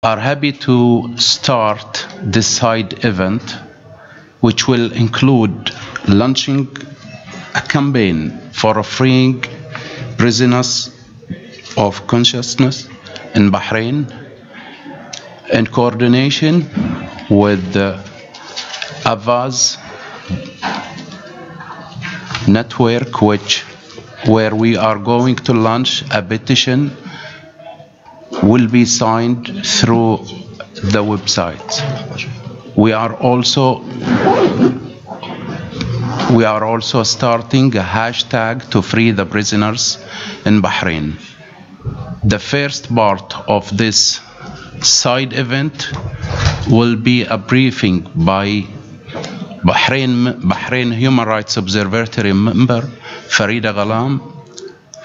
are happy to start this side event, which will include launching a campaign for freeing prisoners of consciousness in Bahrain in coordination with the Avaz network, where we are going to launch a petition will be signed through the website. We are also starting a hashtag to free the prisoners in Bahrain. The first part of this side event will be a briefing by Bahrain Human Rights Observatory member Farida Ghalam,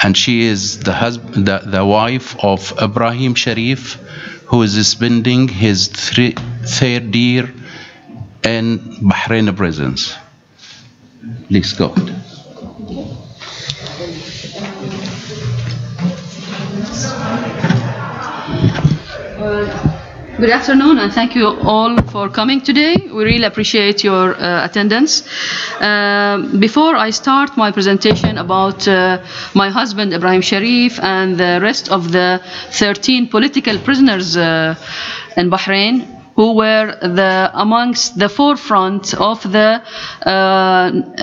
and she is the wife of Ibrahim Sharif, who is spending his third year in Bahrain prisons. Please go ahead. Good afternoon, and thank you all for coming today. We really appreciate your attendance. Before I start my presentation about my husband Ibrahim Sharif and the rest of the 13 political prisoners in Bahrain, who were amongst the forefront of the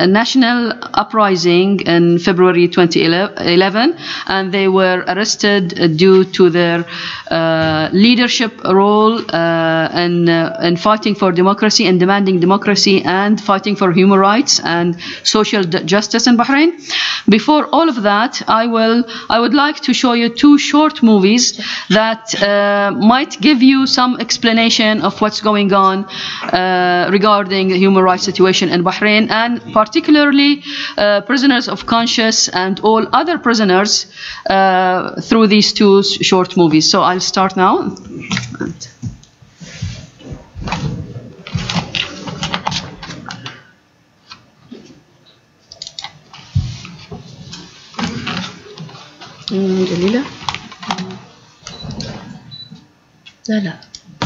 national uprising in February 2011, and they were arrested due to their leadership role in fighting for democracy and demanding democracy and fighting for human rights and social justice in Bahrain. Before all of that, I would like to show you two short movies that might give you some explanation of what's going on regarding the human rights situation in Bahrain, and particularly prisoners of conscience and all other prisoners through these two short movies. So I'll start now. جليلة لا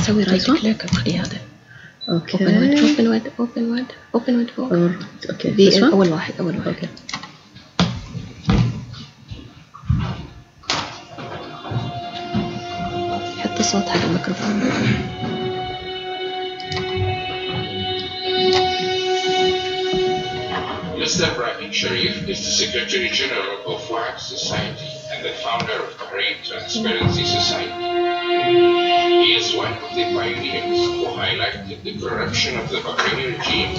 سوي رايت كليك بخلي هذا. اوكي open word فوق. اوكي اول واحد اوكي. حط الصوت حق الميكروفون. Mr. Ibrahim Sharif is the Secretary General of WAC Society and the founder of Bahrain Transparency Society. He is one of the pioneers who highlighted the corruption of the Bahraini regime,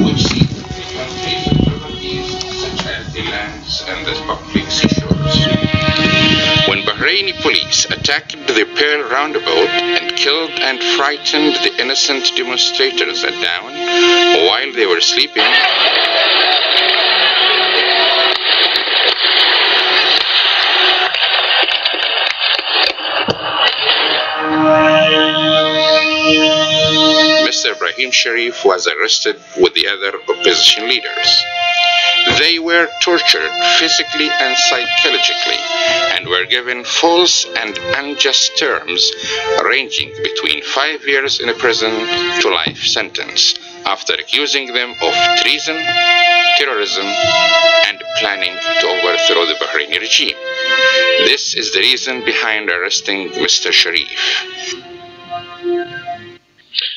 which seized the country's properties such as the lands and the public seashores. When Bahraini police attacked the Pearl Roundabout and killed and frightened the innocent demonstrators at dawn while they were sleeping, Mr. Ibrahim Sharif was arrested with the other opposition leaders. They were tortured physically and psychologically and were given false and unjust terms ranging between 5 years in a prison to life sentence after accusing them of treason, terrorism, and planning to overthrow the Bahraini regime. This is the reason behind arresting Mr. Sharif.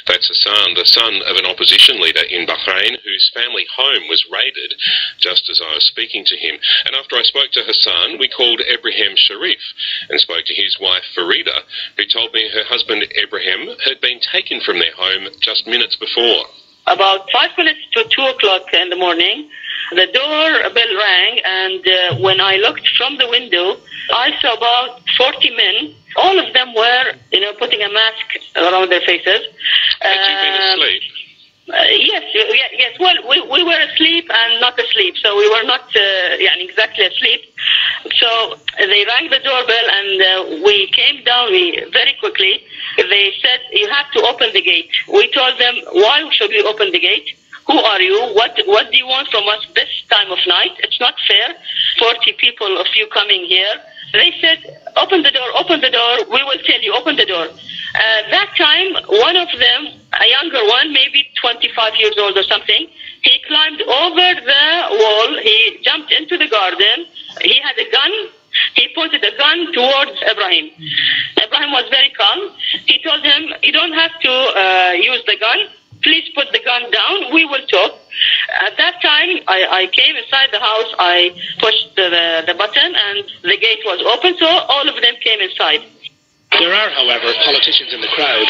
That's Hassan, the son of an opposition leader in Bahrain whose family home was raided just as I was speaking to him. And after I spoke to Hassan, we called Ibrahim Sharif and spoke to his wife Farida, who told me her husband Ibrahim had been taken from their home just minutes before. About 5 minutes to 2 o'clock in the morning, the doorbell rang, and when I looked from the window, I saw about 40 men. All of them were, putting a mask around their faces. Had you been asleep? Yes. Well, we were asleep and not asleep, so we were not exactly asleep. So they rang the doorbell, and we came down very quickly. They said, "You have to open the gate." We told them, "Why should we open the gate? Who are you? What do you want from us this time of night? It's not fair. 40 people of you coming here They said, open the door, we will tell you, open the door. That time, one of them, a younger one, maybe 25 years old or something, he climbed over the wall, he jumped into the garden, he had a gun, he pointed a gun towards Ibrahim. Ibrahim was very calm. He told him, you don't have to use the gun, please put the gun down, we will talk. At that time, I came inside the house, I pushed the button and the gate was open, so all of them came inside. There are, however, politicians in the crowd.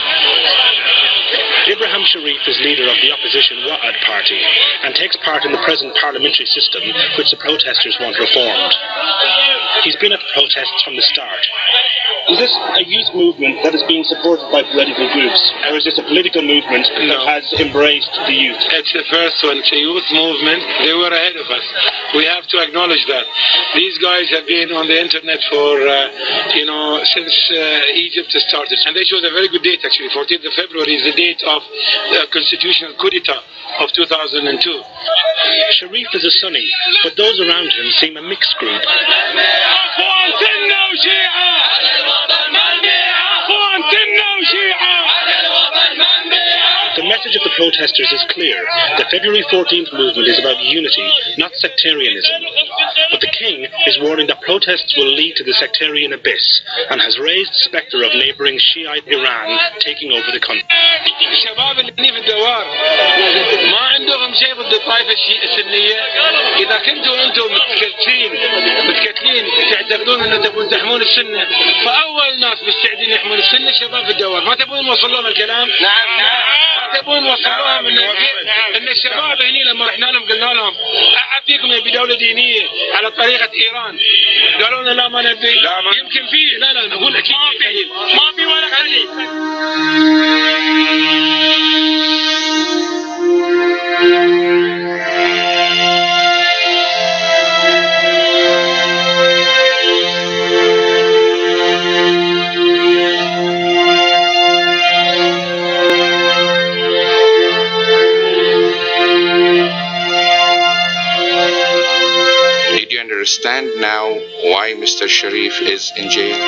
Ibrahim Sharif is leader of the opposition Wa'ad party and takes part in the present parliamentary system which the protesters want reformed. He's been at the protests from the start. Is this a youth movement that is being supported by political groups, or is this a political movement that has embraced the youth? It's the first one. It's a youth movement. They were ahead of us. We have to acknowledge that. These guys have been on the internet for, since Egypt started. And they chose a very good date, actually. 14th of February is the date of the constitutional coup d'etat of 2002. Sharif is a Sunni, but those around him seem a mixed group. The message of the protesters is clear. The February 14th movement is about unity, not sectarianism. But the king is warning that protests will lead to the sectarian abyss and has raised the spectre of neighbouring Shiite Iran taking over the country. الشباب اللي في الدوار ما عندهم شيء ضد الطائفة السنية. إذا كنتوا أنتم متكتلين تعتقدون أن تبون تحمون السنة، فأول ناس مستعدين يحمون السنة شباب في الدوار. ما تبون نوصل لهم الكلام؟ نعم. تبون نوصل لهم إن الشباب هني لما رحنا لهم قلنا لهم أعطيكم يبي دولة دينية على طريقة إيران. قالوا لنا لا ما نبي. يمكن فيه. لا نقول أكيد ما في ولا قليل. Did you understand now why Mr. Sharif is in jail?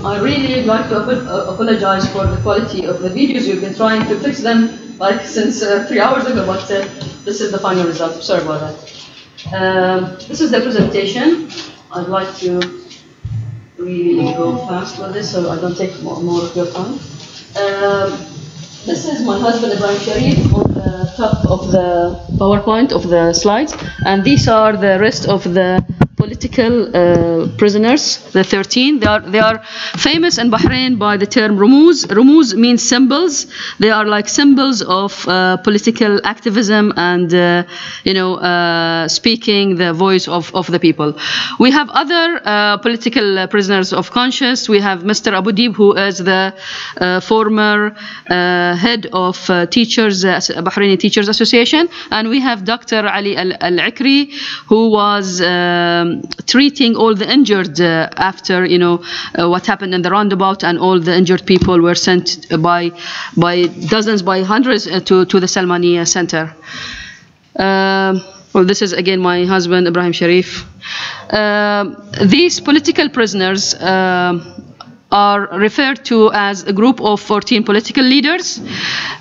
I really like to apologize for the quality of the videos. We've been trying to fix them since 3 hours ago, but this is the final result. Sorry about that. This is the presentation. I'd like to really go fast with this so I don't take more of your time. This is my husband Ibrahim Sharif on the top of the PowerPoint of the slides, and these are the rest of the political prisoners, the 13. They are famous in Bahrain by the term rumuz. Rumuz means symbols. They are like symbols of political activism and speaking the voice of the people. We have other political prisoners of conscience. We have Mr. Abu Deeb, who is the former head of teachers, Bahraini Teachers Association, and we have Dr. Ali Al-Ikri, who was treating all the injured after, you know, what happened in the roundabout, and all the injured people were sent by dozens, by hundreds to the Salmaniya Center. Well, this is again my husband, Ibrahim Sharif. These political prisoners are referred to as a group of 14 political leaders.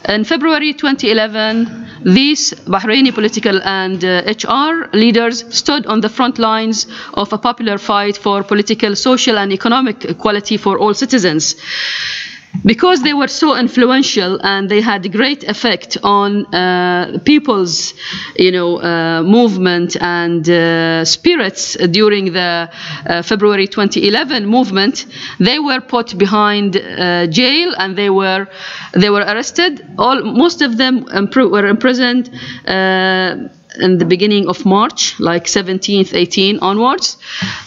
In February 2011, these Bahraini political and HR leaders stood on the front lines of a popular fight for political, social, and economic equality for all citizens. Because they were so influential and they had great effect on people's, you know, movement and spirits during the February 2011 movement, they were put behind jail, and they were arrested. Most of them were imprisoned in the beginning of March, like 17th, 18th onwards.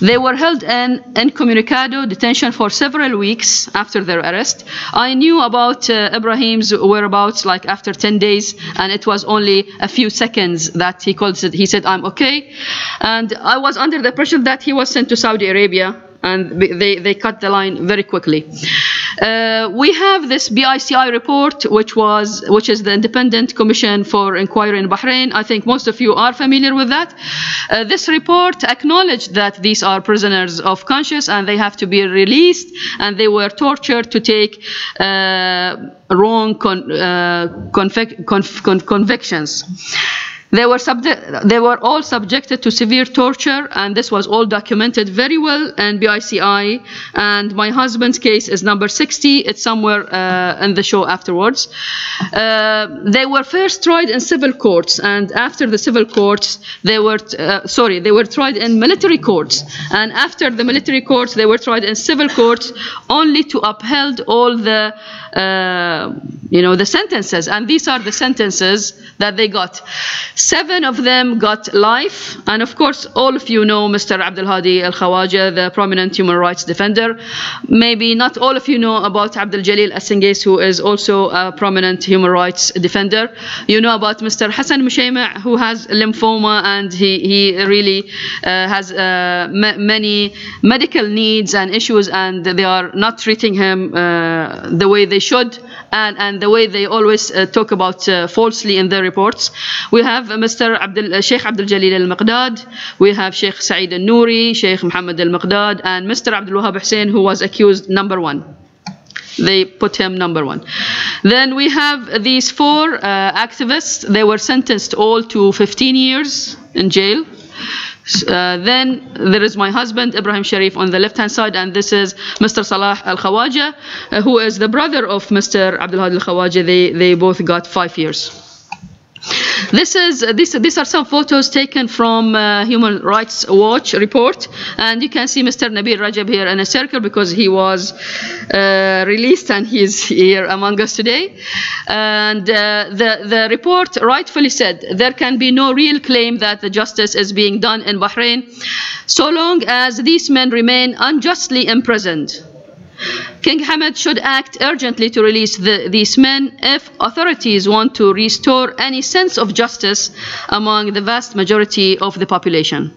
They were held in incommunicado detention for several weeks after their arrest. I knew about Ibrahim's whereabouts like after 10 days, and it was only a few seconds that he called. He said, "I'm okay." And I was under the impression that he was sent to Saudi Arabia, and they cut the line very quickly. We have this BICI report, which is the Independent Commission for Inquiry in Bahrain. I think most of you are familiar with that. This report acknowledged that these are prisoners of conscience and they have to be released, and they were tortured to take wrong convictions. They were all subjected to severe torture, and this was all documented very well in BICI. And my husband's case is number 60. It's somewhere in the show afterwards. They were first tried in civil courts, and after the civil courts, they were tried in military courts. And after the military courts, they were tried in civil courts, only to uphold all the the sentences. And these are the sentences that they got. 7 of them got life, and of course all of you know Mr. Abdul Hadi Al Khawaja, the prominent human rights defender. Maybe not all of you know about Abdul Jalil As-Sengais, who is also a prominent human rights defender. You know about Mr. Hassan Mushayma, who has lymphoma, and he really has many medical needs and issues, and they are not treating him the way they should, and the way they always talk about falsely in their reports. We have Mr. Sheikh Abdul Jalil Al-Maqdad, we have Sheikh Saeed Al-Nouri, Sheikh Muhammad Al-Maqdad, and Mr. Abdul Wahab Hussein, who was accused number 1. They put him number 1. Then we have these 4 activists. They were sentenced all to 15 years in jail. Then there is my husband, Ibrahim Sharif, on the left-hand side, and this is Mr. Salah Al-Khawaja, who is the brother of Mr. Abdul Hadi Al-Khawaja. They both got 5 years. These are some photos taken from Human Rights Watch report, and you can see Mr. Nabil Rajab here in a circle because he was released and he's here among us today. And the report rightfully said there can be no real claim that the justice is being done in Bahrain so long as these men remain unjustly imprisoned. King Hamad should act urgently to release these men if authorities want to restore any sense of justice among the vast majority of the population.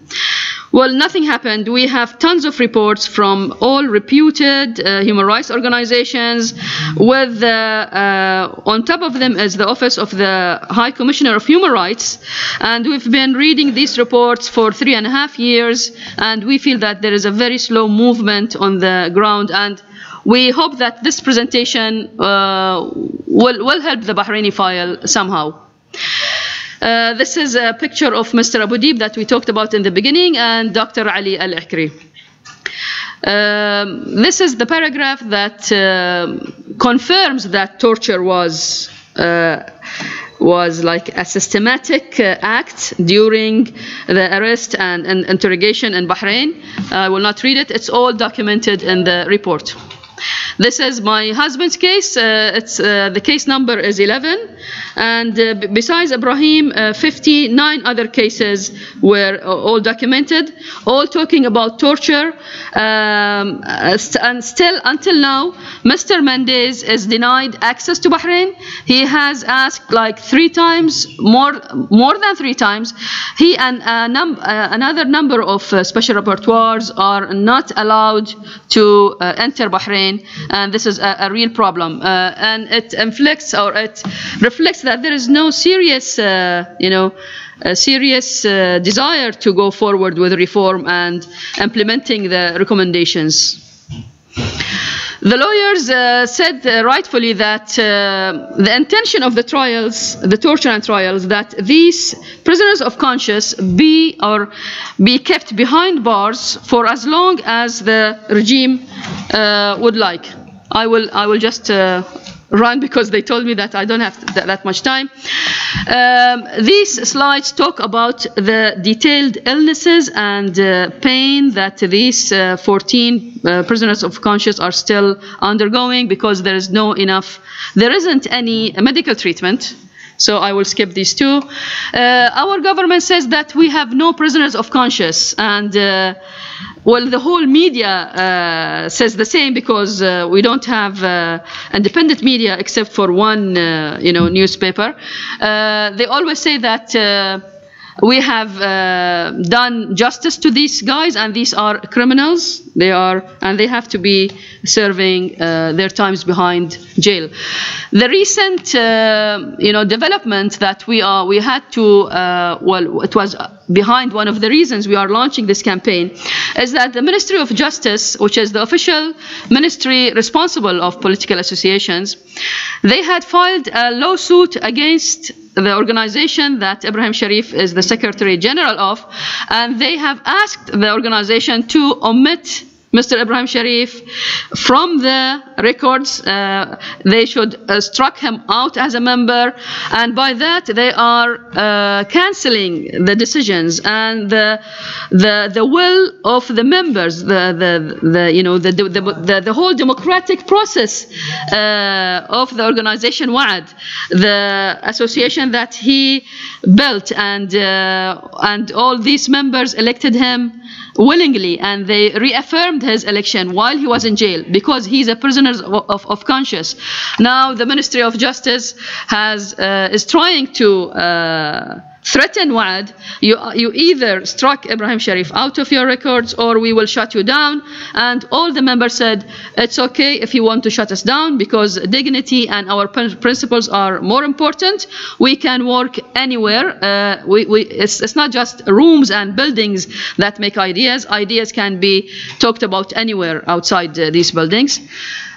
Well, nothing happened. We have tons of reports from all reputed human rights organizations. With on top of them is the Office of the High Commissioner of Human Rights, and we've been reading these reports for 3.5 years, and we feel that there is a very slow movement on the ground, and we hope that this presentation will help the Bahraini file somehow. This is a picture of Mr. Abu Deeb that we talked about in the beginning, and Dr. Ali Al-Ikri. This is the paragraph that confirms that torture was like a systematic act during the arrest and interrogation in Bahrain. I will not read it. It's all documented in the report. This is my husband's case. The case number is 11, And besides Ibrahim, 59 other cases were all documented, all talking about torture. And still, until now, Mr. Mendez is denied access to Bahrain. He has asked like 3 times, more than 3 times. He and another number of special rapporteurs are not allowed to enter Bahrain, and this is a real problem. And it inflicts, or it reflects that there is no serious, serious desire to go forward with reform and implementing the recommendations. The lawyers said rightfully that the intention of the trials, the torture and trials, that these prisoners of conscience be kept behind bars for as long as the regime would like. I will just run because they told me that I don't have that much time. These slides talk about the detailed illnesses and pain that these 14 prisoners of conscience are still undergoing, because there isn't any medical treatment. So I will skip these 2. Our government says that we have no prisoners of conscience, and well, the whole media says the same, because we don't have independent media except for one, newspaper. They always say that we have done justice to these guys, and these are criminals. They have to be serving their times behind jail. The recent, development that we had to, it was behind one of the reasons we are launching this campaign, is that the Ministry of Justice, which is the official ministry responsible of political associations, they had filed a lawsuit against the organization that Ibrahim Sharif is the Secretary General of, and they have asked the organization to omit Mr. Ibrahim Sharif from the records. They should struck him out as a member, and by that they are cancelling the decisions and the will of the members, the whole democratic process of the organization WAAD, the association that he built, and all these members elected him willingly, and they reaffirmed his election while he was in jail because he's a prisoner of conscience. Now the Ministry of Justice is trying to threaten WAAD. You either struck Ibrahim Sharif out of your records or we will shut you down. And all the members said, it's okay if you want to shut us down, because dignity and our principles are more important. We can work anywhere. It's not just rooms and buildings that make ideas. Ideas can be talked about anywhere outside these buildings.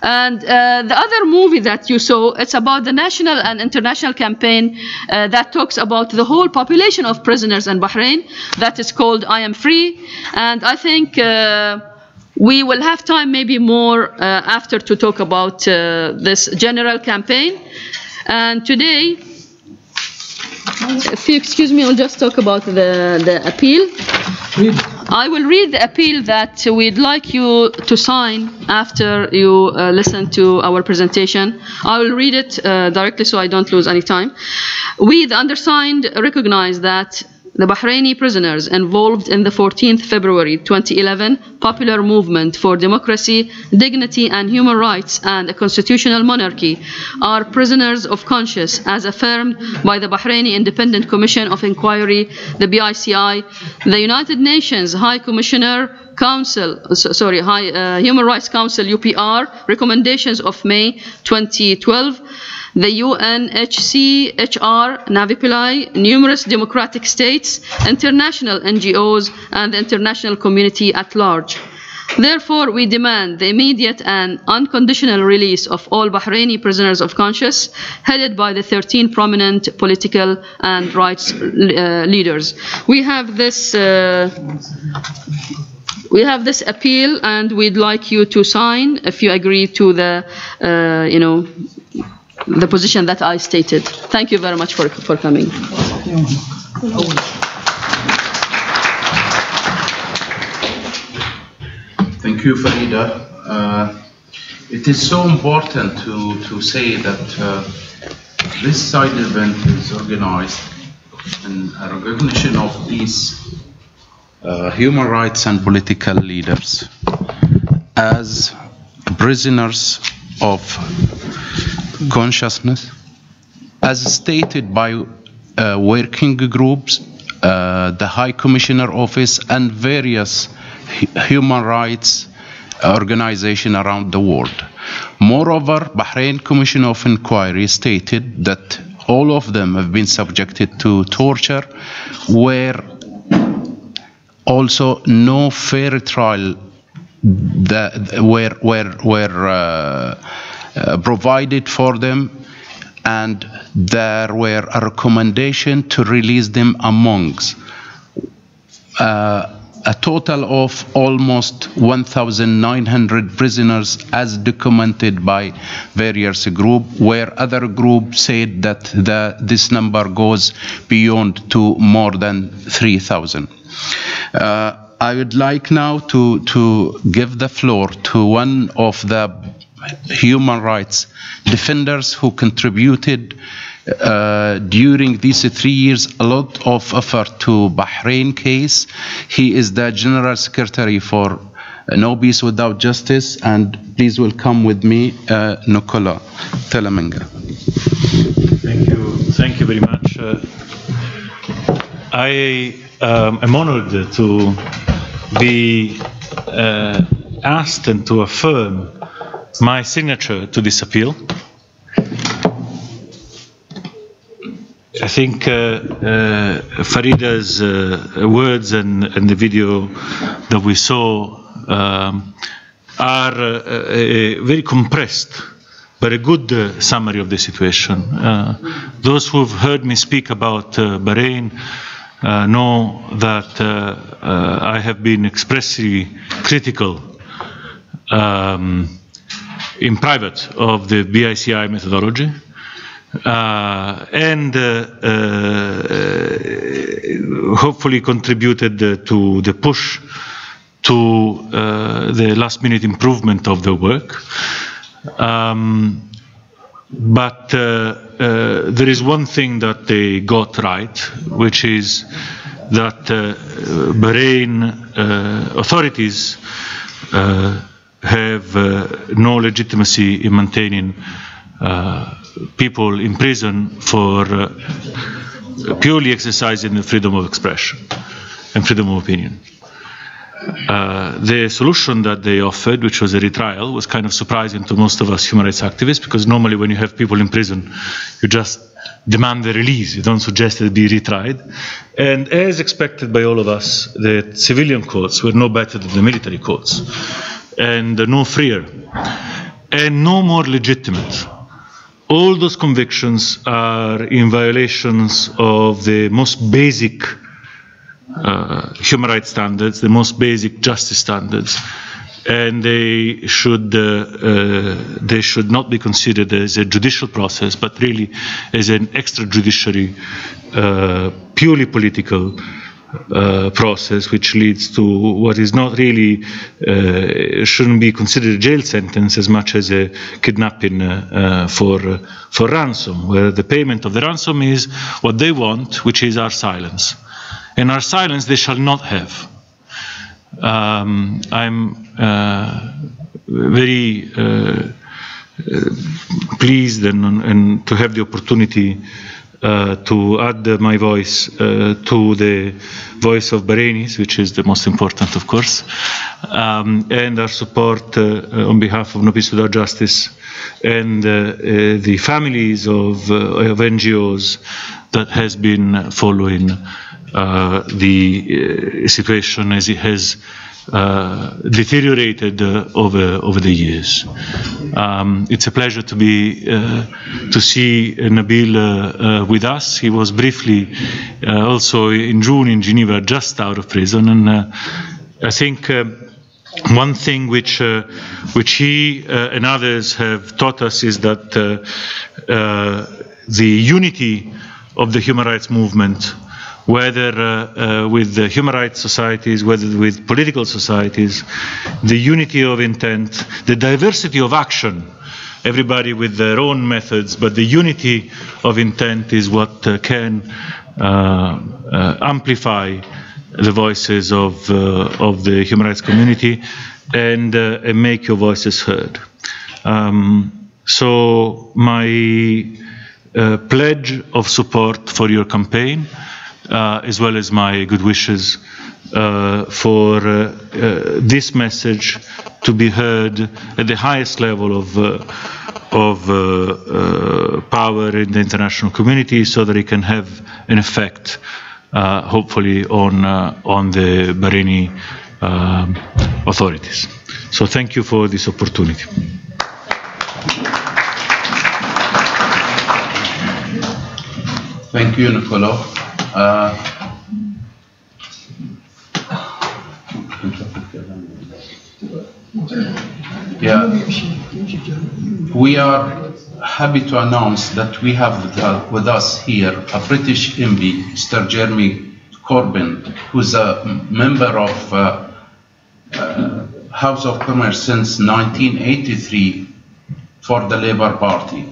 And the other movie that you saw, it's about the national and international campaign that talks about the whole population of prisoners in Bahrain. That is called I Am Free. And I think we will have time maybe more after to talk about this general campaign. And today, if you excuse me, I'll just talk about the appeal. I will read the appeal that we'd like you to sign after you listen to our presentation. I will read it directly so I don't lose any time. We, the undersigned, recognize that the Bahraini prisoners involved in the 14th February 2011 popular movement for democracy, dignity and human rights and a constitutional monarchy are prisoners of conscience as affirmed by the Bahraini Independent Commission of Inquiry, the BICI, the United Nations High Commissioner Council, Human Rights Council UPR recommendations of May 2012, the UNHCHR, Navipilai, numerous democratic states, international NGOs, and the international community at large. Therefore, we demand the immediate and unconditional release of all Bahraini prisoners of conscience, headed by the 13 prominent political and rights leaders. We have this appeal, and we'd like you to sign if you agree to the, the position that I stated. Thank you very much for coming. Thank you, Farida. It is so important to say that This side event is organized in recognition of these human rights and political leaders as prisoners of consciousness, as stated by working groups, the High Commissioner Office, and various human rights organizations around the world. Moreover, Bahrain Commission of Inquiry stated that all of them have been subjected to torture, where also no fair trial were provided for them, and there were a recommendation to release them amongst a total of almost 1,900 prisoners, as documented by various groups, where other groups said that this number goes beyond to more than 3,000. I would like now to give the floor to one of the human rights defenders who contributed during these 3 years a lot of effort to Bahrain case. He is the General Secretary for No Peace Without Justice, and please welcome with me Nicola Telamenga. Thank you very much. I am honored to be asked and to affirm my signature to this appeal. I think Farida's words and the video that we saw are a very compressed but a good summary of the situation. Those who have heard me speak about Bahrain know that I have been expressly critical in private of the BICI methodology. And hopefully contributed to the push to the last-minute improvement of the work. But there is one thing that they got right, which is that Bahrain authorities have no legitimacy in maintaining people in prison for purely exercising the freedom of expression and freedom of opinion. The solution that they offered, which was a retrial, was kind of surprising to most of us human rights activists, because normally when you have people in prison, you just demand the release. You don't suggest that they be retried. And as expected by all of us, the civilian courts were no better than the military courts, and no freer, and no more legitimate. All those convictions are in violations of the most basic human rights standards, the most basic justice standards, and they should not be considered as a judicial process, but really as an extrajudiciary, purely political process, which leads to what is not really, shouldn't be considered a jail sentence as much as a kidnapping for ransom, where the payment of the ransom is what they want, which is our silence. And our silence they shall not have. I'm very pleased and to have the opportunity to add my voice to the voice of Bahrainis, which is the most important, of course, and our support on behalf of No Peace Without Justice and the families of NGOs that has been following the situation as it has deteriorated over the years. It's a pleasure to see Nabil with us. He was briefly also in June in Geneva, just out of prison, and I think one thing which he and others have taught us is that the unity of the human rights movement, whether with the human rights societies, whether with political societies, the unity of intent, the diversity of action everybody with their own methods, but the unity of intent is what can amplify the voices of the human rights community and make your voices heard. So my pledge of support for your campaign, as well as my good wishes for this message to be heard at the highest level of power in the international community, so that it can have an effect, hopefully, on the Bahraini authorities. So thank you for this opportunity. Thank you, Nicolo. Yeah, we are happy to announce that we have with us here a British MP, Mr. Jeremy Corbyn, who's a member of House of Commerce since 1983 for the Labour Party.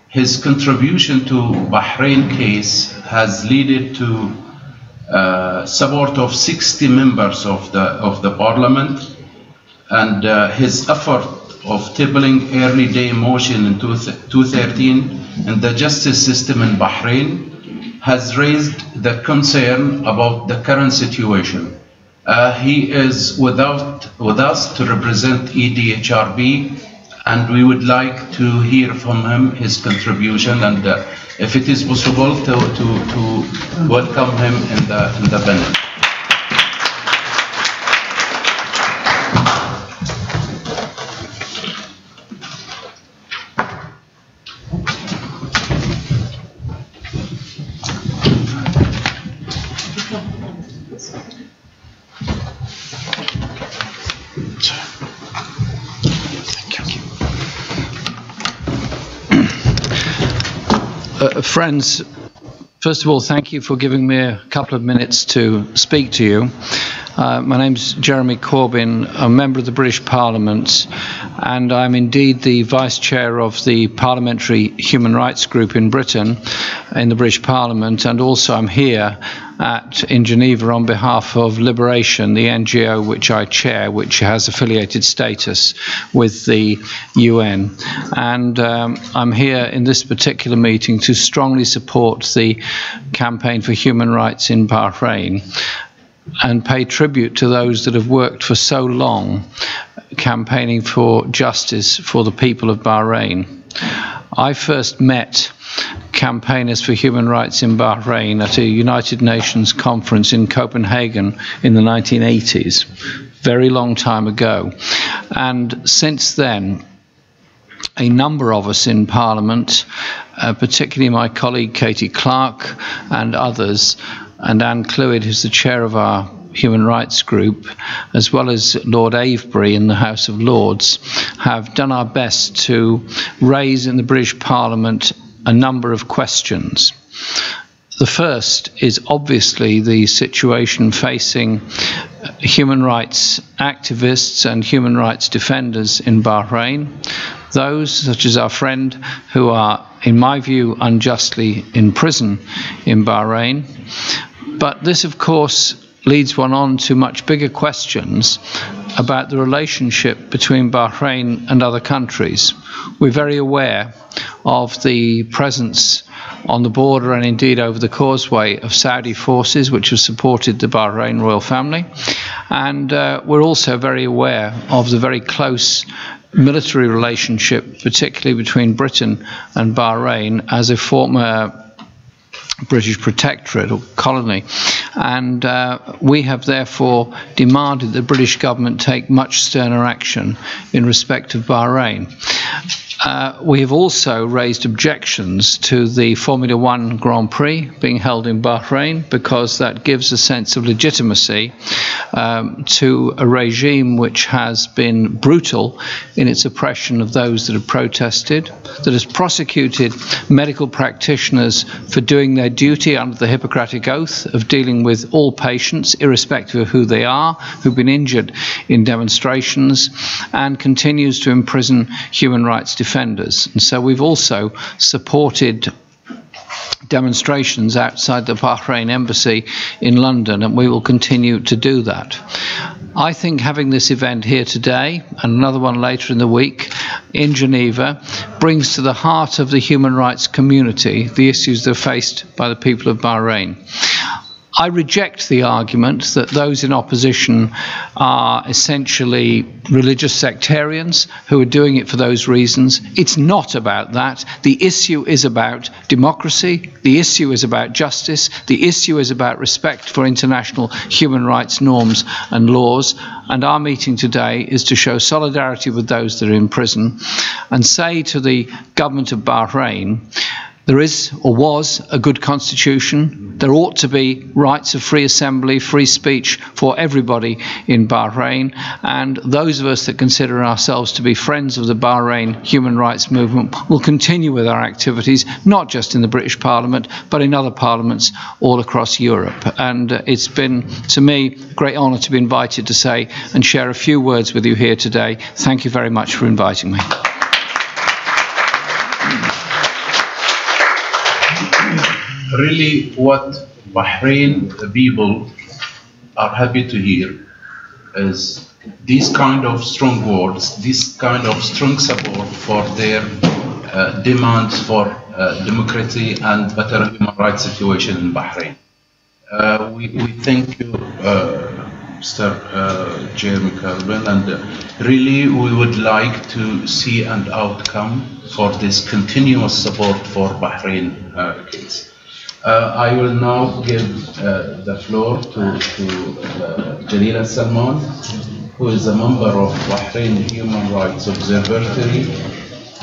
His contribution to Bahrain case has led to support of 60 members of the Parliament, and his effort of tabling early day motion in 2013 in the justice system in Bahrain has raised the concern about the current situation. He is with us to represent EDHRB, and we would like to hear from him his contribution, and if it is possible to welcome him in the panel. Friends, first of all, thank you for giving me a couple of minutes to speak to you. My name's Jeremy Corbyn, a member of the British Parliament, and I'm indeed the Vice Chair of the Parliamentary Human Rights Group in Britain, in the British Parliament, and also I'm here in Geneva on behalf of Liberation, the NGO which I chair, which has affiliated status with the UN. And I'm here in this particular meeting to strongly support the campaign for human rights in Bahrain and pay tribute to those that have worked for so long campaigning for justice for the people of Bahrain. I first met campaigners for human rights in Bahrain at a United Nations conference in Copenhagen in the 1980s, very long time ago. And since then, a number of us in Parliament, particularly my colleague Katie Clark and others, and Anne Clwyd, who's the chair of our Human Rights Group, as well as Lord Avebury in the House of Lords, have done our best to raise in the British Parliament a number of questions. The first is obviously the situation facing human rights activists and human rights defenders in Bahrain, those such as our friend who are, in my view, unjustly in prison in Bahrain. But this, of course, leads one on to much bigger questions about the relationship between Bahrain and other countries. We're very aware of the presence on the border and indeed over the causeway of Saudi forces which have supported the Bahrain royal family. And we're also very aware of the very close military relationship, particularly between Britain and Bahrain as a former British protectorate or colony, and we have therefore demanded the British government take much sterner action in respect of Bahrain. We have also raised objections to the Formula One Grand Prix being held in Bahrain, because that gives a sense of legitimacy to a regime which has been brutal in its oppression of those that have protested, that has prosecuted medical practitioners for doing their duty under the Hippocratic Oath of dealing with all patients, irrespective of who they are, who've been injured in demonstrations, and continues to imprison human rights defenders defenders. And so we've also supported demonstrations outside the Bahrain embassy in London, and we will continue to do that. I think having this event here today and another one later in the week in Geneva brings to the heart of the human rights community the issues that are faced by the people of Bahrain. I reject the argument that those in opposition are essentially religious sectarians who are doing it for those reasons. It's not about that. The issue is about democracy. The issue is about justice. The issue is about respect for international human rights norms and laws. And our meeting today is to show solidarity with those that are in prison and say to the government of Bahrain, there is, or was, a good constitution. There ought to be rights of free assembly, free speech for everybody in Bahrain. And those of us that consider ourselves to be friends of the Bahrain human rights movement will continue with our activities, not just in the British Parliament, but in other parliaments all across Europe. And it's been, to me, a great honour to be invited to say and share a few words with you here today. Thank you very much for inviting me. Really, what Bahrain people are happy to hear is these kind of strong words, this kind of strong support for their demands for democracy and better human rights situation in Bahrain. We thank you, Mr. Jeremy Corbyn, and really we would like to see an outcome for this continuous support for Bahrain case. I will now give the floor to Jalila Salman, who is a member of Bahrain Human Rights Observatory,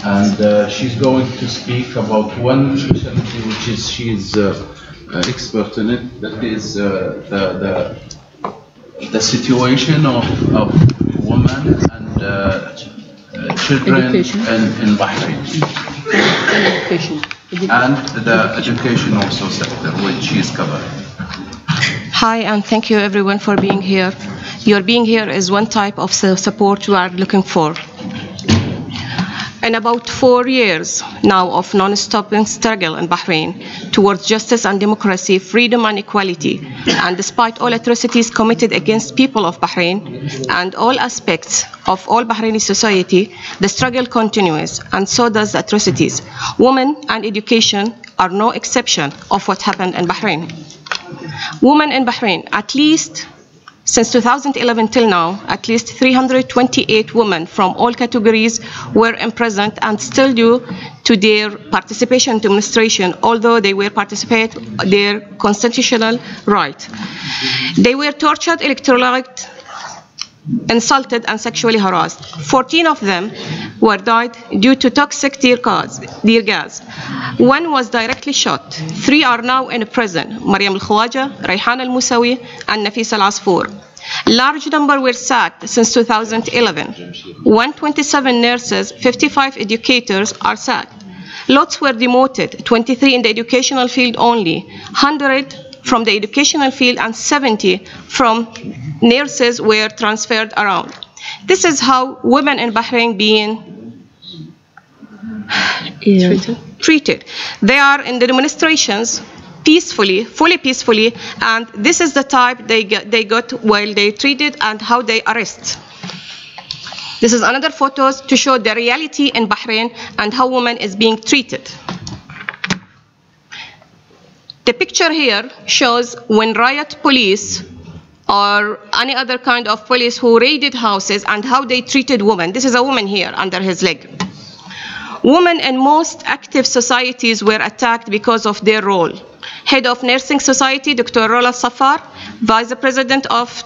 and she's going to speak about one specialty which is she's expert in it, that is the situation of women and children in Bahrain. Education. And the education also sector, which is covered. Hi, and thank you everyone for being here. Your being here is one type of support we are looking for. In about 4 years now of non-stopping struggle in Bahrain towards justice and democracy, freedom and equality, and despite all atrocities committed against people of Bahrain and all aspects of all Bahraini society, the struggle continues, and so does the atrocities. Women and education are no exception of what happened in Bahrain. Women in Bahrain, at least since 2011 till now, at least 328 women from all categories were imprisoned and still due to their participation in demonstration, although they were participating their constitutional right. They were tortured, electrocuted, insulted, and sexually harassed. 14 of them were died due to toxic tear gas. One was directly shot. 3 are now in prison: Mariam al-Khawaja, Rayhan al-Musawi, and Nafis al-Asfour. Large number were sacked since 2011. 127 nurses, 55 educators are sacked. Lots were demoted, 23 in the educational field only, 100 from the educational field, and 70 from nurses were transferred around. This is how women in Bahrain being treated. They are in the demonstrations peacefully, fully peacefully, and this is the type they got while they treated and how they arrest. This is another photos to show the reality in Bahrain and how women is being treated. The picture here shows when riot police or any other kind of police who raided houses and how they treated women. This is a woman here under his leg. Women in most active societies were attacked because of their role. Head of Nursing Society, Dr. Rola Safar, Vice President of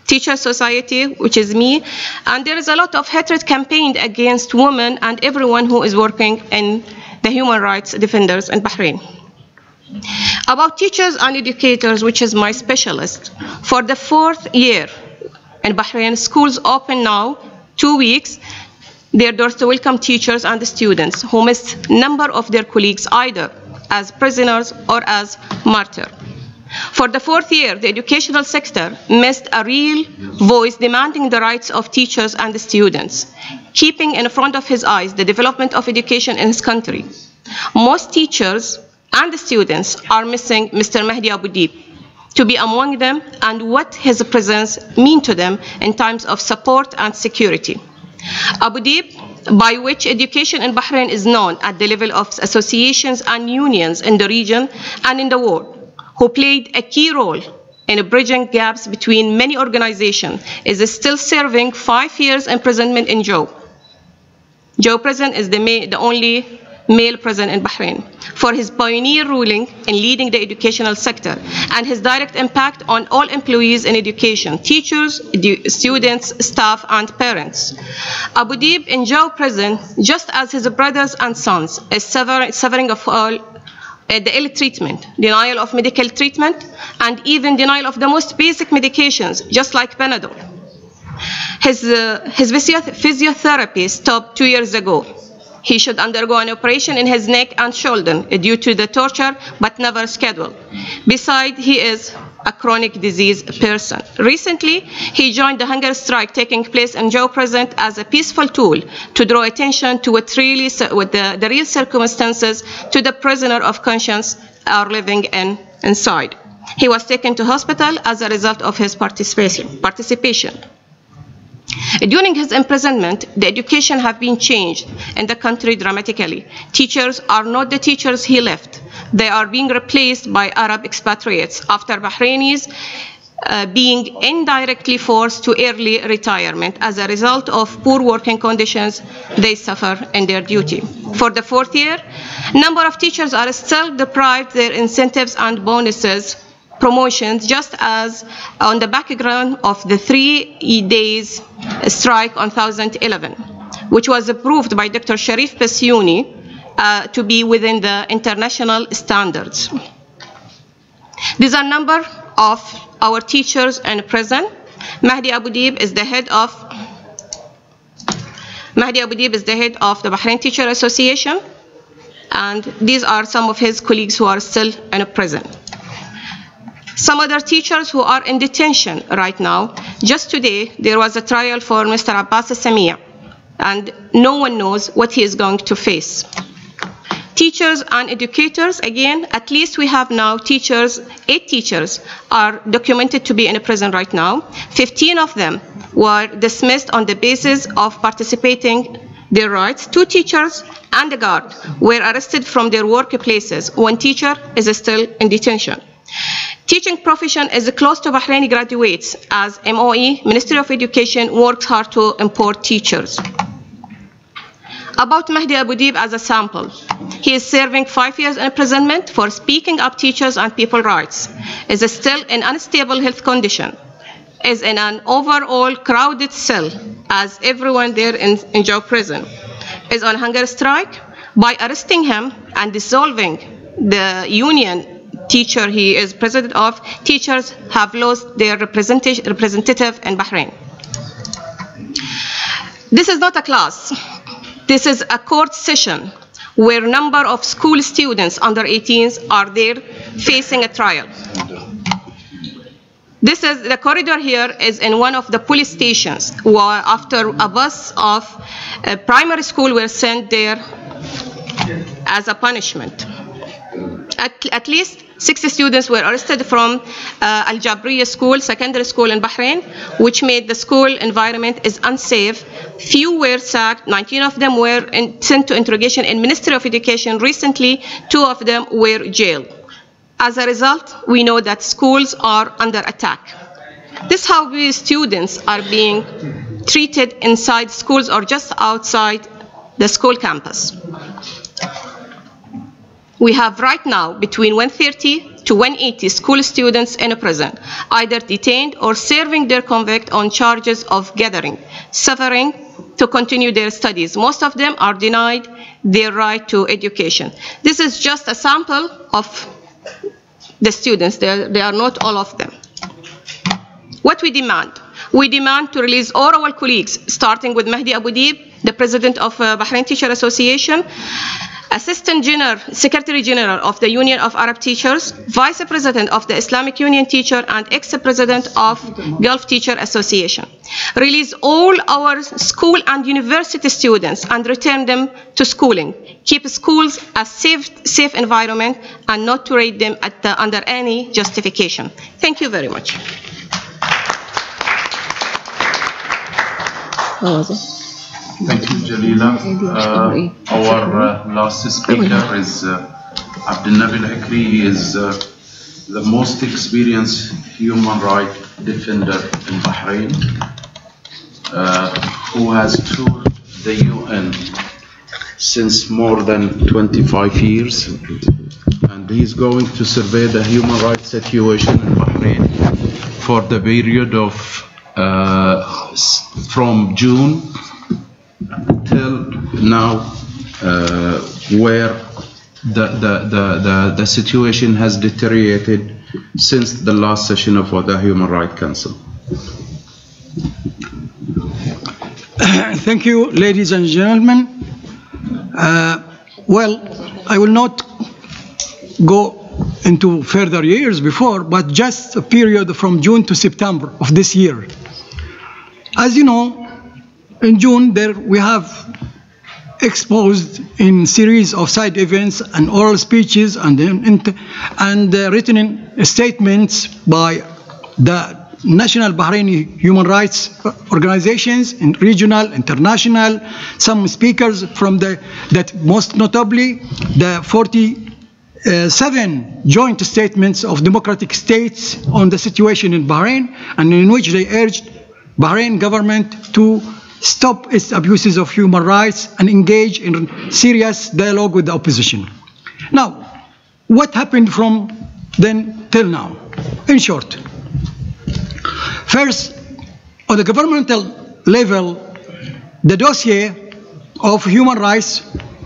Teacher Society, which is me, and there is a lot of hatred campaigned against women and everyone who is working in the human rights defenders in Bahrain. About teachers and educators, which is my specialist, for the 4th year in Bahrain, schools open now, 2 weeks, their doors to welcome teachers and students who missed number of their colleagues either as prisoners or as martyrs. For the 4th year, the educational sector missed a real voice demanding the rights of teachers and the students, keeping in front of his eyes the development of education in his country. Most teachers and the students are missing Mr. Mahdi Abu Deeb to be among them and what his presence means to them in times of support and security. Abu Deeb, by which education in Bahrain is known at the level of associations and unions in the region and in the world, who played a key role in bridging gaps between many organizations, is still serving 5 years imprisonment in Joe. Joe prison is the only male prison in Bahrain for his pioneer ruling in leading the educational sector and his direct impact on all employees in education, teachers, students, staff, and parents. Abu Deeb in Joe prison, just as his brothers and sons, is suffering of all the ill treatment, denial of medical treatment, and even denial of the most basic medications, just like Panadol. His physiotherapy stopped 2 years ago. He should undergo an operation in his neck and shoulder due to the torture, but never scheduled. Besides, he is a chronic disease person. Recently, he joined the hunger strike taking place in Joe prison as a peaceful tool to draw attention to what really, the real circumstances to the prisoner of conscience are living inside. He was taken to hospital as a result of his participation. During his imprisonment, the education have been changed in the country dramatically. Teachers are not the teachers he left. They are being replaced by Arab expatriates after Bahrainis being indirectly forced to early retirement as a result of poor working conditions they suffer in their duty. For the 4th year, number of teachers are still deprived their incentives and bonuses, promotions, just as on the background of the 3 days strike on 2011, which was approved by Dr. Sharif to be within the international standards. These are a number of our teachers in prison. Mahdi Abu Deeb is the head of the Bahrain Teacher Association, and these are some of his colleagues who are still in prison. Some other teachers who are in detention right now. Just today, there was a trial for Mr. Abbas Samia, and no one knows what he is going to face. Teachers and educators, again, at least we have now 8 teachers are documented to be in a prison right now. 15 of them were dismissed on the basis of participating their rights. 2 teachers and a guard were arrested from their workplaces. 1 teacher is still in detention. Teaching profession is close to Bahraini graduates as MOE, Ministry of Education, works hard to import teachers. About Mahdi Abu Deeb as a sample, he is serving 5 years imprisonment for speaking up teachers and people's rights, is still in unstable health condition, is in an overall crowded cell as everyone there in Joe prison, is on hunger strike. By arresting him and dissolving the union teacher he is president of, teachers have lost their representative in Bahrain. This is not a class. This is a court session where a number of school students under 18s are there facing a trial. The corridor here is in one of the police stations where after a bus of a primary school were sent there as a punishment. At least 60 students were arrested from Al Jabriya school, secondary school in Bahrain, which made the school environment is unsafe. Few were sacked, 19 of them were sent to interrogation in Ministry of Education. Recently, 2 of them were jailed. As a result, we know that schools are under attack. This is how we students are being treated inside schools or just outside the school campus. We have right now between 130 to 180 school students in a prison, either detained or serving their convict on charges of gathering, suffering to continue their studies. Most of them are denied their right to education. This is just a sample of the students. They are not all of them. What we demand? We demand to release all our colleagues, starting with Mahdi Abu Deeb, the president of Bahrain Teacher Association, Assistant Secretary General of the Union of Arab Teachers, Vice President of the Islamic Union Teacher, and ex-President of Gulf Teacher Association. Release all our school and university students and return them to schooling. Keep schools a safe environment and not to rate them under any justification. Thank you very much. Thank you, Jalila. Our last speaker is Abdulnabi Al-Hikri. He is the most experienced human rights defender in Bahrain, who has toured the UN since more than 25 years. And he's going to survey the human rights situation in Bahrain for the period of from June till now, where the situation has deteriorated since the last session of the Human Rights Council. Thank you, ladies and gentlemen. Well, I will not go into further years before, but just a period from June to September of this year. As you know, in June, we have exposed in series of side events and oral speeches and written statements by the national Bahraini human rights organizations, and regional, international, some speakers from that most notably the 47 joint statements of democratic states on the situation in Bahrain, and in which they urged Bahrain government to stop its abuses of human rights and engage in serious dialogue with the opposition. Now, what happened from then till now? In short, first, on the governmental level, the dossier of human rights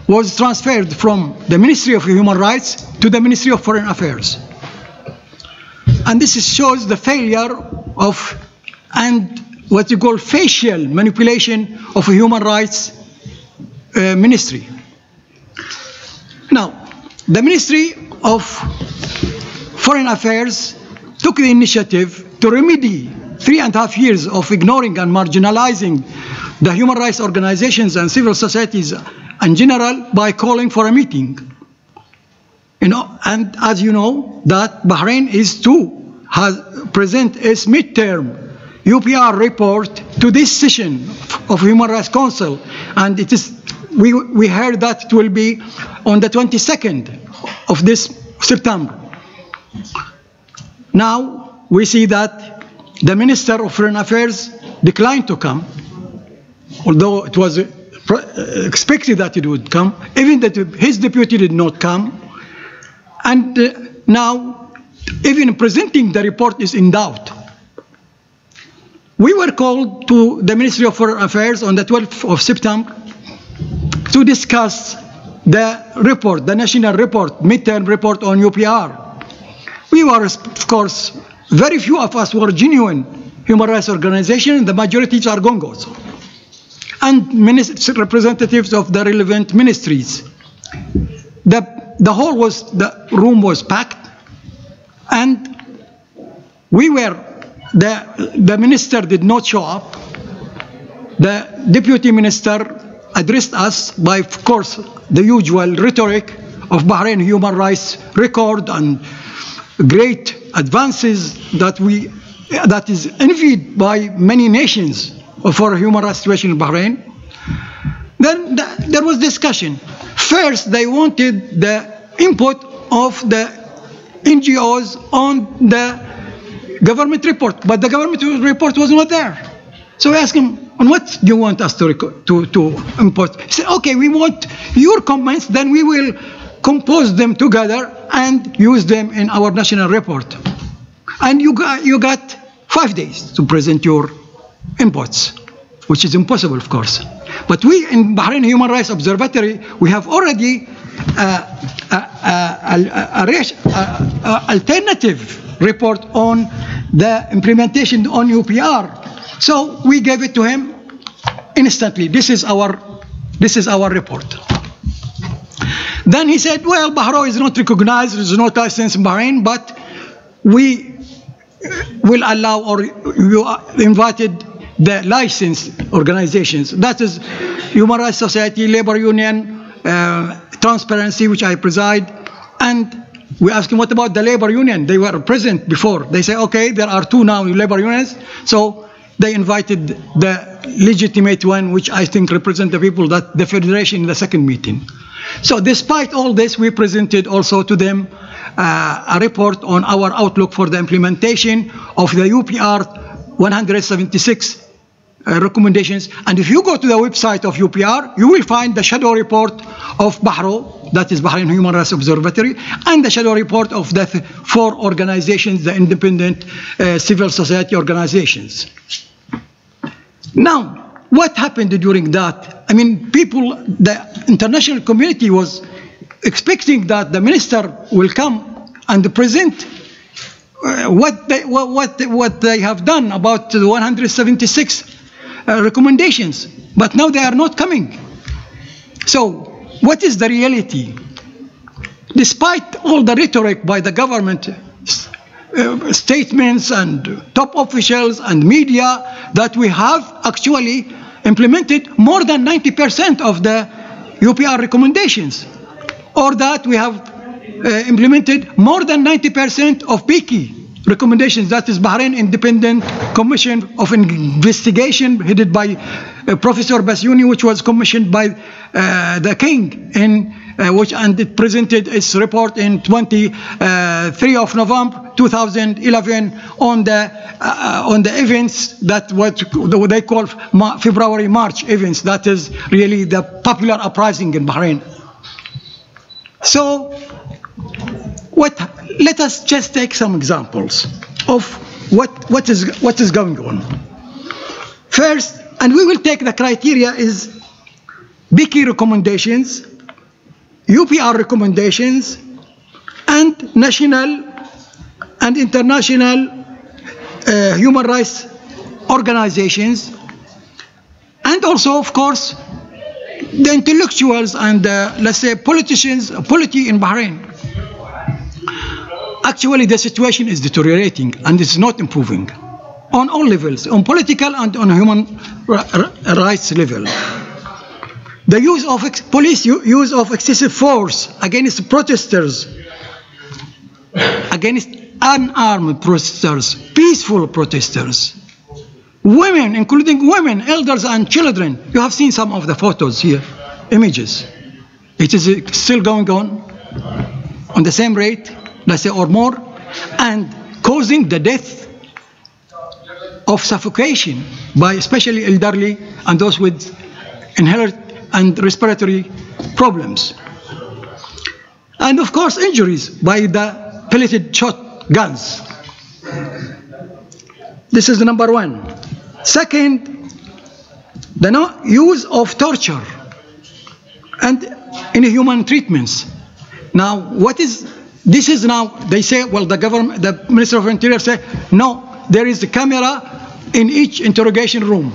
was transferred from the Ministry of Human Rights to the Ministry of Foreign Affairs. And this shows the failure of and what you call facial manipulation of a human rights ministry. Now, the Ministry of Foreign Affairs took the initiative to remedy 3.5 years of ignoring and marginalizing the human rights organizations and civil societies in general by calling for a meeting. And as you know, that Bahrain is to present its midterm UPR report to this session of Human Rights Council, and it is we heard that it will be on the 22nd of this September. Now we see that the Minister of Foreign Affairs declined to come, although it was expected that it would come. Even that his deputy did not come, and now even presenting the report is in doubt. We were called to the Ministry of Foreign Affairs on the 12th of September to discuss the report, the national report, midterm report on UPR. We were, of course, very few of us were genuine human rights organizations, the majority are gongos, and representatives of the relevant ministries. The room was packed, and we were, the minister did not show up. The deputy minister addressed us by, of course, the usual rhetoric of Bahrain human rights record and great advances that is envied by many nations for human rights situation in Bahrain. Then there was discussion. First, they wanted the input of the NGOs on the government report, but the government report was not there. So we asked him, on what do you want us to input? He said, okay, we want your comments, then we will compose them together and use them in our national report. And you got 5 days to present your inputs, which is impossible, of course. But we in Bahrain Human Rights Observatory, we have already alternative report on the implementation on UPR. So we gave it to him instantly. This is our report. Then he said, well, Bahrain is not recognized, there is no license in Bahrain, but we will allow, or you invited the licensed organizations. That is Human Rights Society, Labor Union, Transparency, which I preside. And we asked him, what about the labor union? They were present before. They say, okay, there are 2 now labor unions. So they invited the legitimate one, which I think represent the people, that the federation in the second meeting. So despite all this, we presented also to them a report on our outlook for the implementation of the UPR 176 recommendations. And if you go to the website of UPR, you will find the shadow report of Bahrain, that is Bahrain Human Rights Observatory, and the shadow report of the 4 organizations, the independent civil society organizations. Now, what happened during that? I mean, people, the international community was expecting that the minister will come and present what they have done about the 176 recommendations, but now they are not coming. So what is the reality? Despite all the rhetoric by the government, statements and top officials and media, that we have actually implemented more than 90% of the UPR recommendations, or that we have implemented more than 90% of PIKI recommendations, that is Bahrain Independent Commission of Investigation, headed by Professor Basyouni, which was commissioned by the King, and it presented its report in 23 of November 2011 on the events that what they call February-March events, that is really the popular uprising in Bahrain. So let us just take some examples of what is going on. First, and we will take the criteria, is PIKI recommendations, UPR recommendations, and national and international human rights organizations, and also, of course, the intellectuals and let's say politicians, polity in Bahrain. Actually, the situation is deteriorating and it's not improving on all levels, on political and on human rights level. The use of police use of excessive force against protesters, against unarmed protesters, peaceful protesters, women, including women, elders and children. You have seen some of the photos here, images. It is still going on the same rate, let's say, or more, and causing the death of suffocation by especially elderly and those with inhaled and respiratory problems. And of course, injuries by the pelleted shot guns. This is the number one. Second, the use of torture and inhuman treatments. Now, this is now, they say, well, the government, the Minister of Interior say, no, there is a camera in each interrogation room.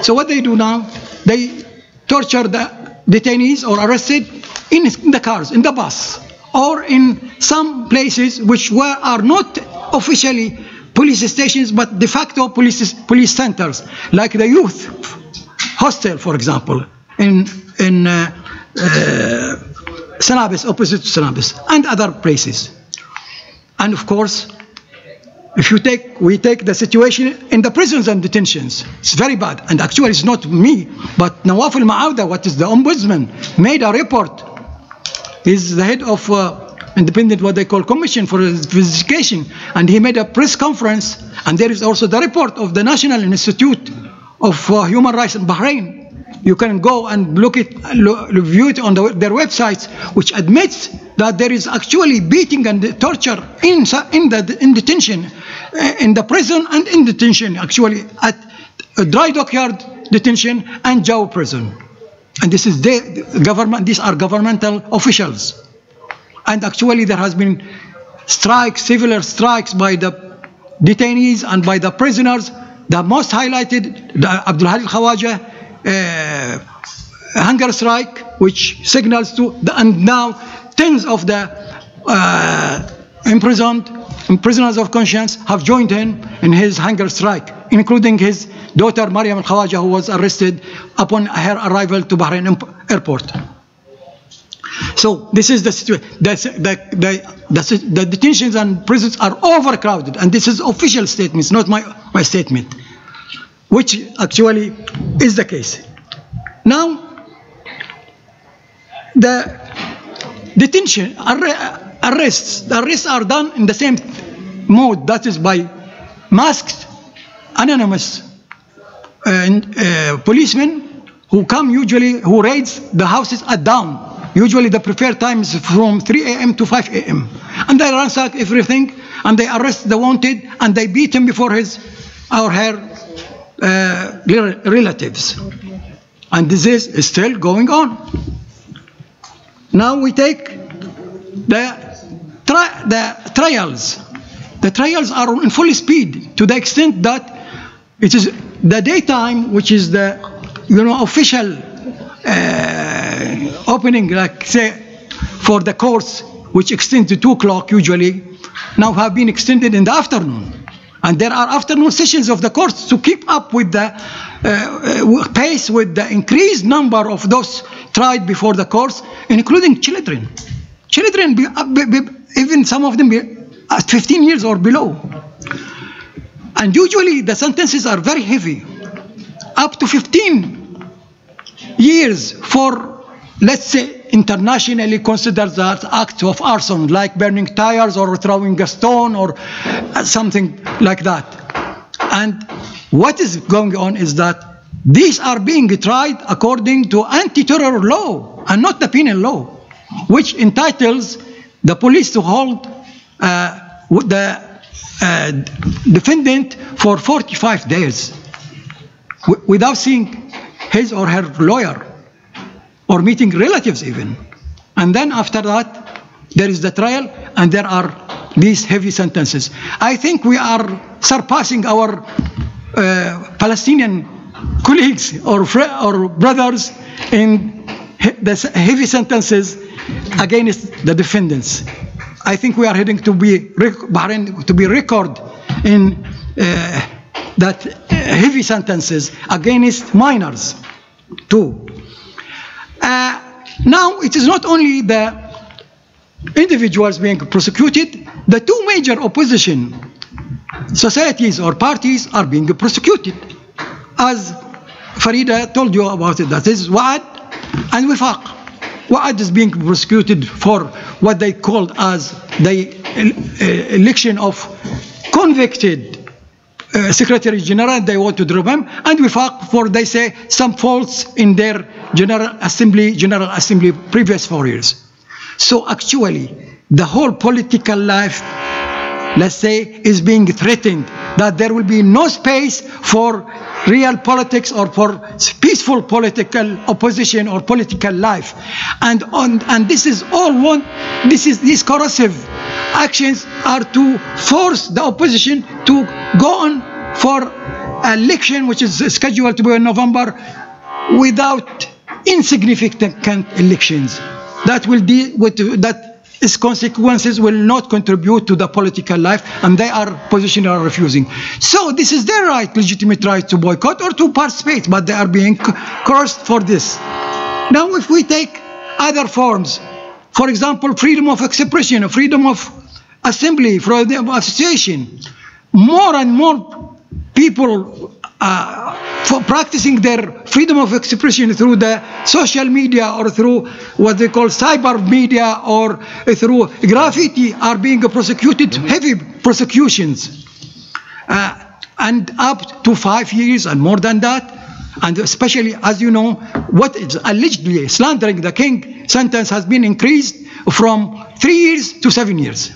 So what they do now, they torture the detainees or arrested in the cars, in the bus, or in some places which are not officially police stations, but de facto police centers, like the youth hostel, for example, in Sanabis, opposite to Sanabis, and other places. And of course, if we take the situation in the prisons and detentions, it's very bad. And actually, it's not me, but Nawaf al-Ma'awda, what is the ombudsman, made a report. He's the head of independent, what they call, commission for investigation, and he made a press conference. And there is also the report of the National Institute of Human Rights in Bahrain. You can go and view it on their websites, which admits that there is actually beating and torture in detention, in the prison and in detention, actually at Dry Dockyard detention and Jaw prison. And this is the government; these are governmental officials. And actually, there has been strikes, civil strikes by the detainees and by the prisoners. The most highlighted, the Abdul Hadi Khawaja hunger strike, which signals to, and now tens of the imprisoned prisoners of conscience have joined him in his hunger strike, including his daughter Mariam al-Khawaja, who was arrested upon her arrival to Bahrain airport. So this is the situation. The detentions and prisons are overcrowded, and this is official statements, not my statement, which actually is the case. Now, the detention, arrests are done in the same mode, that is by masked, anonymous policemen who come usually, who raids the houses at dawn. Usually the preferred time is from 3 a.m. to 5 a.m. And they ransack everything, and they arrest the wanted, and they beat him before his or her relatives. And this is still going on. Now we take the trials. The trials are in full speed, to the extent that it is the daytime, which is the official opening, like say, for the courts, which extend to 2 o'clock usually, now have been extended in the afternoon. And there are afternoon sessions of the courts to keep up with the pace, with the increased number of those tried before the courts, including children. Children, even some of them at 15 years or below. And usually the sentences are very heavy, up to 15 years for, let's say, internationally considered that acts of arson, like burning tires or throwing a stone or something like that. And what is going on is that these are being tried according to anti-terror law and not the penal law, which entitles the police to hold the defendant for 45 days without seeing his or her lawyer or meeting relatives even. And then after that, there is the trial, and there are these heavy sentences. I think we are surpassing our Palestinian colleagues or brothers in the heavy sentences against the defendants. I think we are heading to be Bahrain to be record in that heavy sentences against minors too. Now it is not only the individuals being prosecuted, the two major opposition societies or parties are being prosecuted. As Farida told you about it, that is Wa'ad and Wifaq. Wa'ad is being prosecuted for what they called as the election of convicted Secretary General. They want to drop him, and Wifaq for, they say, some faults in their General Assembly previous 4 years. So actually, the whole political life, let's say, is being threatened, that there will be no space for real politics or for peaceful political opposition or political life. And this is all these corrosive actions are to force the opposition to go on for election, which is scheduled to be in November, without insignificant elections. That will deal with its consequences will not contribute to the political life, and they are positioning or refusing. So this is their right, legitimate right to boycott or to participate, but they are being cursed for this. Now if we take other forms, for example, freedom of expression, freedom of assembly, freedom of association, more and more people for practicing their freedom of expression through the social media or through what they call cyber media or through graffiti are being prosecuted, heavy prosecutions, and up to 5 years and more than that. And especially, as you know, what is allegedly slandering the king sentence has been increased from 3 years to 7 years.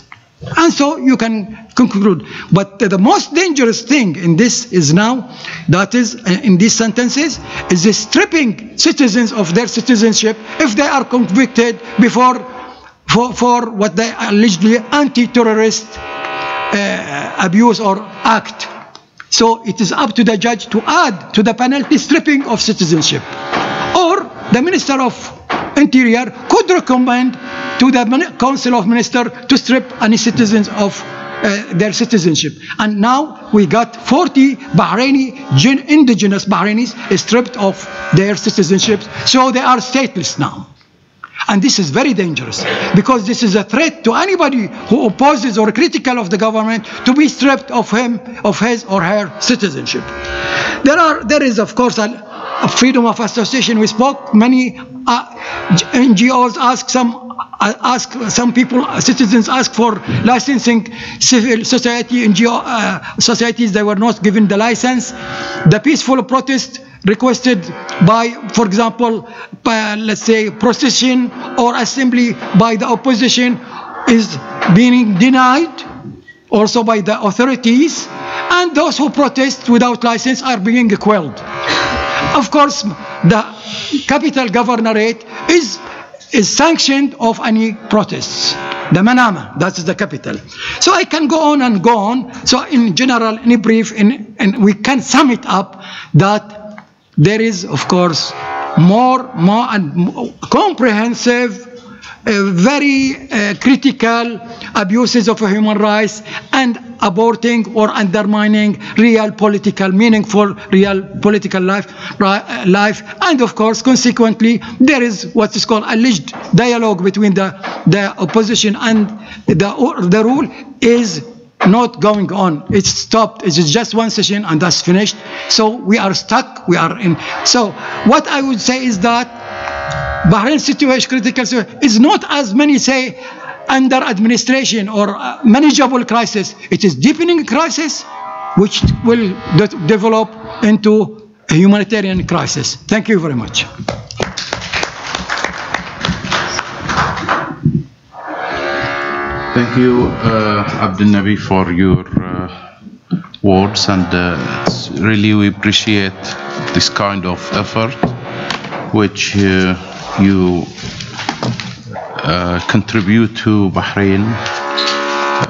And so you can conclude. But the most dangerous thing in this is now, that is in these sentences, is the stripping citizens of their citizenship if they are convicted before for what they allegedly anti-terrorist abuse or act. So it is up to the judge to add to the penalty stripping of citizenship. Or the Minister of Interior could recommend to the Council of Ministers to strip any citizens of their citizenship. And now we got 40 Bahraini, indigenous Bahrainis stripped of their citizenship, so they are stateless now. And this is very dangerous, because this is a threat to anybody who opposes or critical of the government to be stripped of his or her citizenship. There is, of course, a freedom of association. We spoke, many NGOs ask some people, citizens ask for licensing civil society, NGO societies, they were not given the license. The peaceful protest requested by, for example, let's say procession or assembly by the opposition is being denied also by the authorities, and those who protest without license are being quelled. Of course, the capital governorate is sanctioned of any protests. The Manama, that is the capital. So I can go on and go on. So in general, in a brief, and we can sum it up that there is, of course, more and comprehensive, very critical abuses of human rights and aborting or undermining real political, meaningful, real political life. And of course, consequently, there is what is called alleged dialogue between the opposition and the rule is not going on. It's stopped. It's just one session and that's finished. So we are stuck. We are in. So what I would say is that Bahrain situation, critical situation, is not as many say under administration or manageable crisis. It is deepening crisis, which will develop into a humanitarian crisis. Thank you very much. Thank you, Abdel Nabi, for your words, and really we appreciate this kind of effort which you contribute to Bahrain.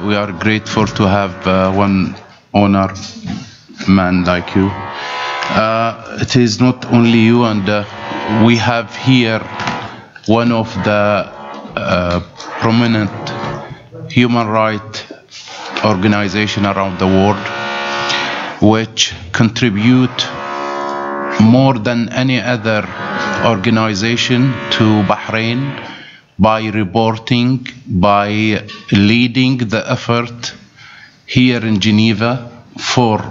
We are grateful to have one honor man like you. It is not only you, and we have here one of the prominent human rights organization around the world, which contribute more than any other organization to Bahrain by reporting, by leading the effort here in Geneva for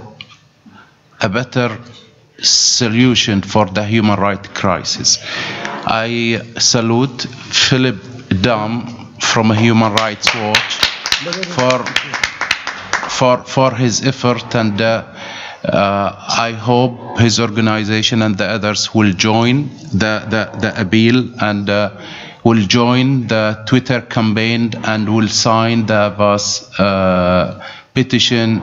a better solution for the human rights crisis. I salute Philip Dam from Human Rights Watch for his effort, and I hope his organization and the others will join the appeal and will join the Twitter campaign and will sign the petition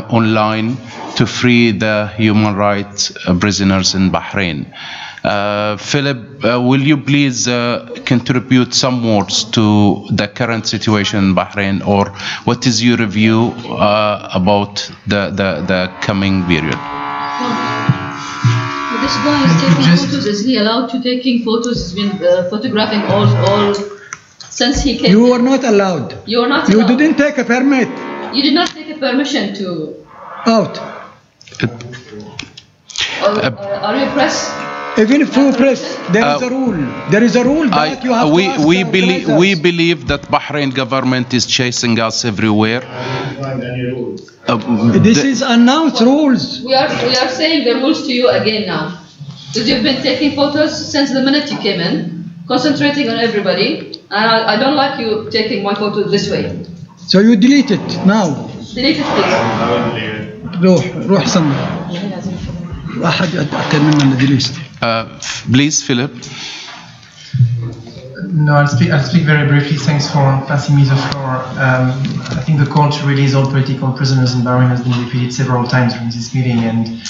online to free the human rights prisoners in Bahrain. Philip, will you please contribute some words to the current situation in Bahrain, or what is your review about the coming period? This guy is taking photos. Is he allowed to taking photos? He's been photographing all since he came. You were not allowed. You were not allowed. You didn't take a permit. You did not take a permission to. Out. Are you press? Even through press, there is a rule. There is a rule that you have to ask we believe that Bahrain government is chasing us everywhere. This is announced rules. We are saying the rules to you again now, because you've been taking photos since the minute you came in, concentrating on everybody, and I don't like you taking my photo this way. So you delete it now. Delete it, please. روح سمع. واحد أتأكد منه اللي delete. Please, Philip. No, I'll speak very briefly. Thanks for passing me the floor. I think the call to release all political prisoners in Bahrain has been repeated several times during this meeting, and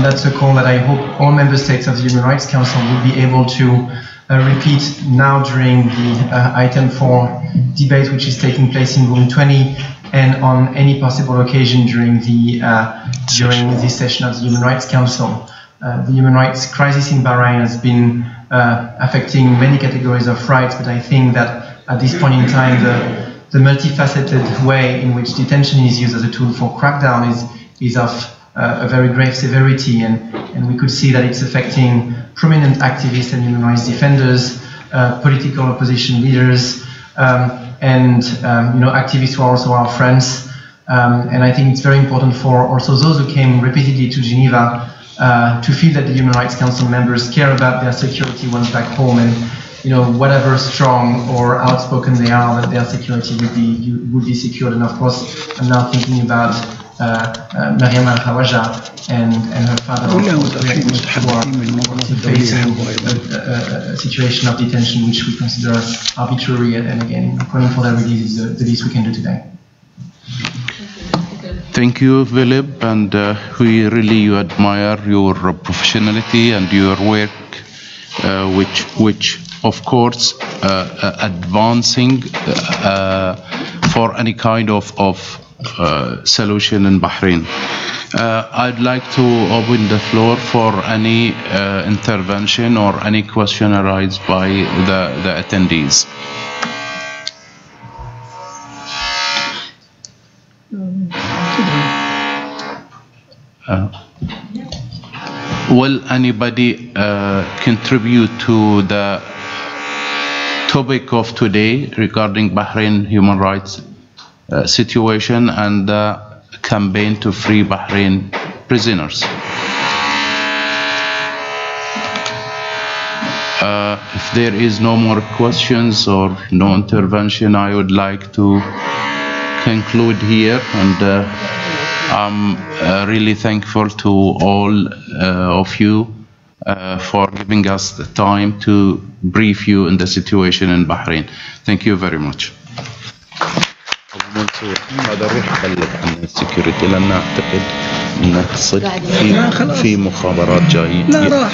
that's a call that I hope all member states of the Human Rights Council will be able to repeat now during the item 4 debate, which is taking place in room 20, and on any possible occasion during the this session of the Human Rights Council. the human rights crisis in Bahrain has been affecting many categories of rights, but I think that at this point in time, the multifaceted way in which detention is used as a tool for crackdown is of a very grave severity, and we could see that it's affecting prominent activists and human rights defenders, political opposition leaders, and activists who are also our friends. And I think it's very important for also those who came repeatedly to Geneva to feel that the Human Rights Council members care about their security once back home, and whatever strong or outspoken they are, that their security would be secured. And of course, I'm now thinking about Mariam Al-Khawaja and her father, who are facing a situation of detention which we consider arbitrary, and again, calling for their release is the least we can do today. Thank you, Philip, and we really admire your professionality and your work, which of course advancing for any kind of solution in Bahrain. I'd like to open the floor for any intervention or any question arised by the attendees. Will anybody contribute to the topic of today regarding Bahrain human rights situation and the campaign to free Bahrain prisoners? If there is no more questions or no intervention, I would like to conclude here, and I'm really thankful to all of you for giving us the time to brief you in the situation in Bahrain. Thank you very much. هذا روح بلغ عن السكيورتي، لأن أعتقد أن صدق في مخابرات جايين. لا راح